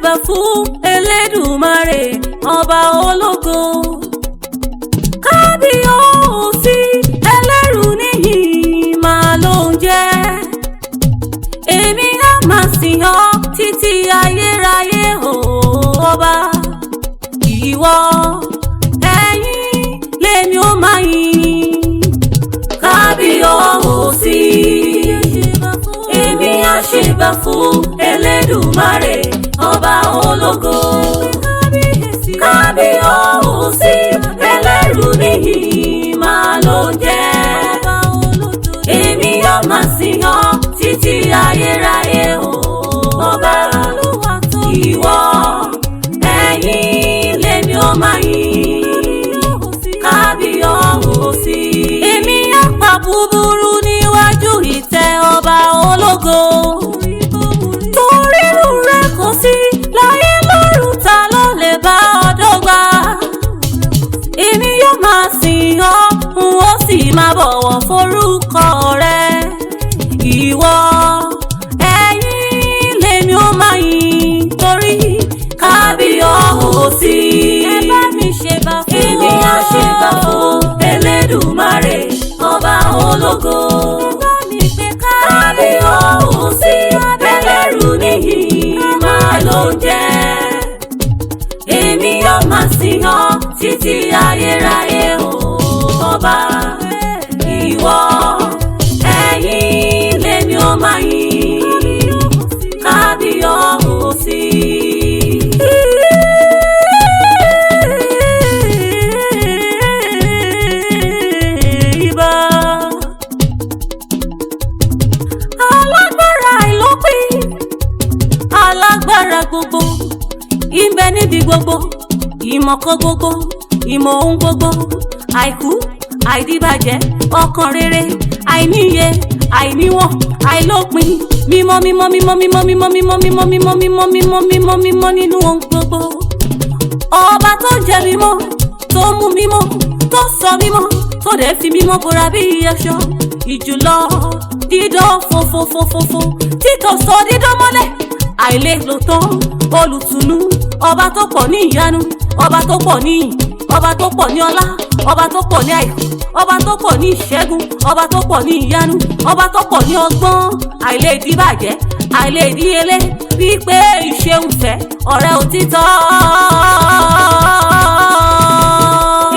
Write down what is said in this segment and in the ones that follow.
ṣèbà fún Elédùmarè ọba ológo. Kábíyèsí ẹlẹ́rù níyìn máa ló ń jẹ́. Èmi á máa sìn ọ́ títí ayérayé ọba. Ìwọ ẹ̀yin lèmi ó máa yìn. Kábíyèsí èmi á ṣèbà fún Elédùmarè ọba ológo. Kábíyèsí ẹlẹ́rù níyìn máa ló ń jẹ́. Èmi yóò máa sìn ọ́ títí ayérayé ọba. Ìwọ ẹ̀yin lèmi ó máa yìn. Kábíyèsí èmi á pa búburú níwájú ìtẹ́ ọba ológo. Torí irú rẹ̀ kò sí láyé lọ́run, ta ló lè bá ọ dọ́gba? Èmi yóò máa sìn ọ́, n ó sì máa bọ̀wọ̀ forúkọ rẹ. Ìwọ ẹ̀yin lèmi ó máa yìn, torí Kábíyèsí. Ẹ bá mi ṣèbà fún èmi á ṣèbà fún Elédùmarè ọba ológo. Kábíyèsí ẹlẹ́rù níyìn máa ló ń jẹ́. Èmi yóò máa sìn ọ́ títí ayérayé ọba. Ìwọ ẹ̀yin lèmi ó máa yìn. Kábíyèsí. Ìbà alágbára àìlópin, alágbára gbogbo, ìbẹ níbi gbogbo, ìmọ̀kan gbogbo, ìmọ̀ ohun gbogbo, àìkú àìdíbàjẹ́, ọkàn rere, àìníye, àìníwọ̀n, àìlópin, mímọ́ mímọ́ mímọ́ mímọ́ mímọ́ mímọ́ mímọ́ mímọ́ mímọ́ mímọ́ mímọ́ mímọ́ nínú ohun gbogbo. Ọba tó jẹ́ mímọ́, tó mú mímọ́, tó sọ mímọ́, tó dẹ̀ fi mímọ́ bora bí aṣọ. Ìjùlọ dídán fòfòfòfòfò, tí kò sọ dídán mọ́lẹ̀, àìlè lò tán, olùtùnú, ọba tó pọ̀ ní ìyanu, ọba tó pọ̀ ní ìyìn, ọba tó pọ̀ ní ọlá, ọba tó pọ̀ ní àìkú, ọba tó pọ̀ ní ìṣẹ́gun, ọba tó pọ̀ ní ìyanu, ọba tó pọ̀ ní ọgbọ́n, àìlè ìdíbàjẹ́, àìlè ìdíyelé, wípé ìṣeun fẹ́ ọ̀rẹ́ òtítọ́.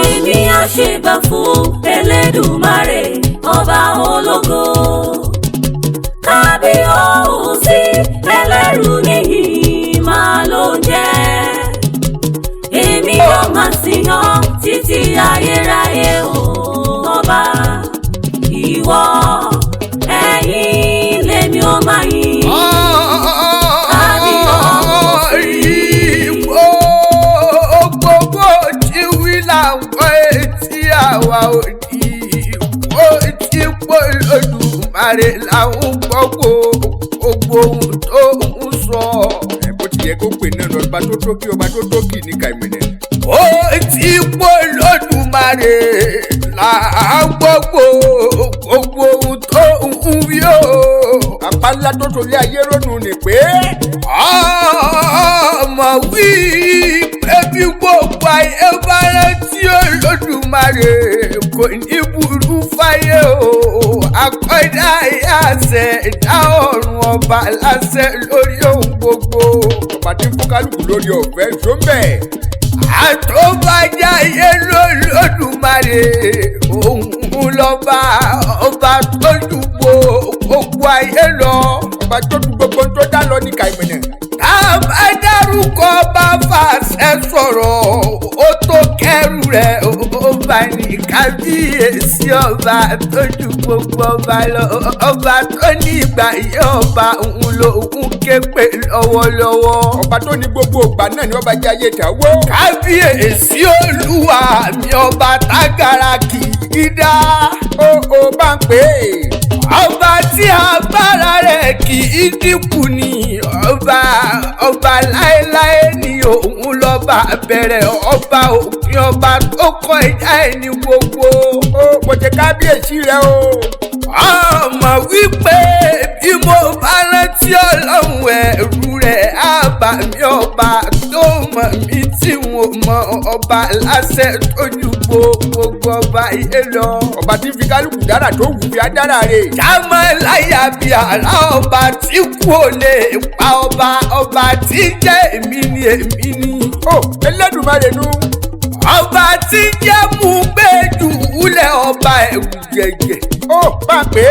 Èmi á ṣèbà fún Elédùmarè ọba ológo. Kábíyèsí ẹlẹ́rù níyìn máa ló ń jẹ́. Èmi yóò máa sìn ọ́ títí ayérayé ọba. Ìwọ ẹ̀yin lèmi ó máa yìn. Kábíyèsí. Gbogbo tí wí làwọn etí àwa ò ní. Ó ti pọ̀ Olódùmarè làwọn gbogbo ohun tó ń sọ. Bó ti yẹ kó pè náà lọ, ọba tó tókì, ọba tó tókì ní kàìmìnà. Ó ti pọ̀ Olódùmarè làwọn gbogbo ohun tó ń wí o. Àpáńlá tó torí ayé rónú ni pé ọmọ wí pé bí gbogbo ayé bá rántí Olódùmarè kò ní burú fáyé o. Akọ́dá àṣẹ ìdá ọ̀run, ọba láṣẹ lórí ohun gbogbo. Ọba tí ń fún kálukú lórí ọ̀fẹ́ sóńbẹ̀. Àtọ́bàjáyé l'Olódùmarè, òun lọ́ba, ọba tó ju gbogbo ayé lọ, ọba tó ju gbogbo tó dá lọ ní kàìmìnà. Tá a bá dárúkọ bá fàṣẹ sọ̀rọ̀, ó tó kẹrù rẹ̀, ọba ní Kábíyèsí, ọba tó ju gbogbo ọba lọ, ọba tó ní ìgbà yẹ ọba, òun lòun ké pè lọ́wọ́lọ́wọ́. Ọba tó ní gbogbo ìgbà náà ni ọba jẹ́ ayé ìdáwó. Kábíyèsí Olúwa mi, ọba tágàrà kì í dá, ó bá ń pè é. Ọba tí agbára rẹ̀ kì í dínkù ni, ọba láéláé ni òun lọ́ba bẹ̀rẹ̀, ọba òpin, ọba tó kọ́ ẹ̀dá ẹni gbogbo. Mo jẹ kábíyèsí rẹ o. Ọmọ wípé bí mo bá rántí Ọlọ́run ẹ̀rù rẹ̀ á bà mí, ọba mọ̀ mí tí wọn mọ ọba láṣẹ tójú gbogbo ọba ayé lọ. ọba tí fi kálukú dára tó wù fi adára rè. jámọ́ láyà bí àrá ọba tí kú ò lè pa ọba tí jẹ́ èmi ni. ó Elédùmarè nù. ọba tí jẹ́ mú gbẹ́jù wúlẹ̀ ọba ẹ̀wù jẹ̀jẹ̀. ó bá pé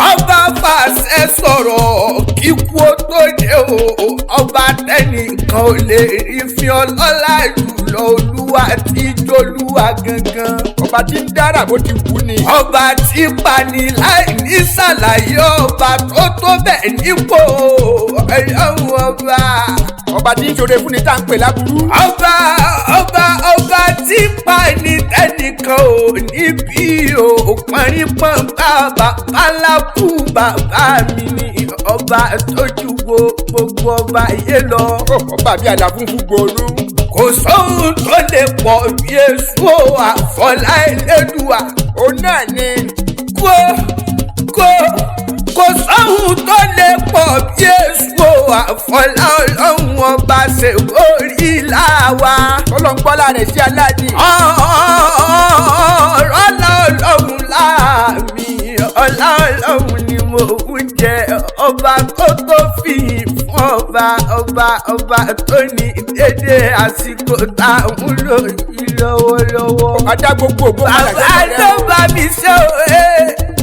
ọba fàṣẹ sọ̀rọ̀ kíkú ó tó dé o. ọba tẹnìkan ò lè rí fi ọlọ́lá jùlọ olúwa tí jolúwa gangan. ọba tí ń dára bó ti wù ni. ọba tí pani láì ní ṣàlàyé ọba tó bẹ́ẹ̀ nípò ọlọ́run ọba. ọba tí ń ṣoore fún ni tá à ń pè láburú. ọba tí pani tẹnìkan ò ní bí o. pọ́nrín-pọ́n bàbá alákù bàbá mi ni ọba tójú gbogbo ọba ayé lọ. ọba bí àlàfúnfún gbòòrú. kò sóhun tó lè pọ̀ bí èso àfọlá Elédùà. òun náà ni kò sóhun tó lè pọ̀ bí èso àfọlá ọlọ́run ọba ṣe orí làwa. ọlọ́ngbọ́lá rẹ̀ sí aládì. ọ̀rọ̀ ọlọ́run láàmì ọlá ọlọ́run ni mo ń jẹ. ọba tó fi fún ọba tó ní dédé àsìkò táwọn lò yí lọ́wọ́lọ́wọ́. adá gbogbo ògbó padà jẹ́ bàbá ló bá mi ṣe o.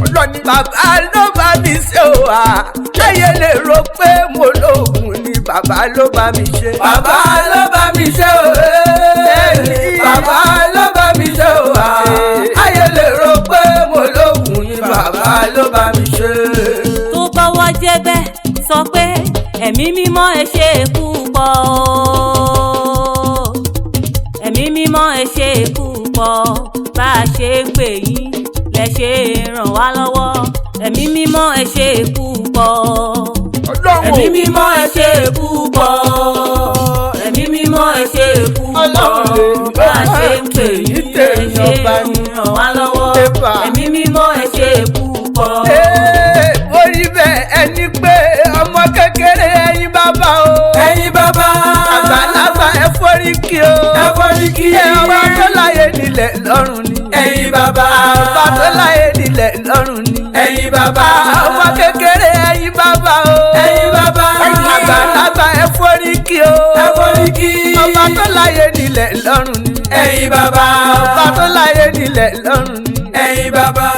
ọlọ́ni bàbá ló bá mi ṣe o. ayé lè rò pé mo lóògùn ni bàbá ló bá mi ṣe. bàbá ló bá mi ṣe o. bàbá ló bá mi ṣe o. ayé lè rò pé mo lóògùn ni bàbá ló bá mi ṣe. tó bá wá jẹ́ bẹ́ẹ̀ sọ pé ẹ̀mí mímọ́ ẹ ṣe púpọ̀. ẹ̀mí mímọ́ ẹ ṣe púpọ̀. bá a ṣe ń pè yín lẹ ṣe ràn wá lọ́wọ́. ẹ̀mí mímọ́ ẹ ṣe púpọ̀. ẹ̀mí mímọ́ ẹ ṣe púpọ̀. ẹ̀mí mímọ́ ẹ ṣe púpọ̀. bá a ṣe ń pè yín lẹ ṣe ràn wá lọ́wọ́. ẹ̀mí mímọ́ ẹ ṣe púpọ̀. orí bẹ́ẹ̀ ẹni pé ọmọ kékeré ẹ̀yin bàbá o. ẹ̀yin bàbá. àgbàlagbà ẹ foríkì o. ẹ foríkì ẹ ọba tó láyé nílẹ̀ lọ́rùn ni. ẹ̀yin bàbá. ọba tó láyé nílẹ̀ lọ́rùn ni. ẹ̀yin bàbá. ọmọ kékeré ẹ̀yin bàbá o. ẹ̀yin bàbá. àgbàlagbà ẹ foríkì o. ẹ foríkì. ọba tó láyé nílẹ̀ lọ́rùn ni. ẹ̀yin bàbá. ọba tó láyé nílẹ̀ lọ́rùn ni. ẹ̀yin bàbá.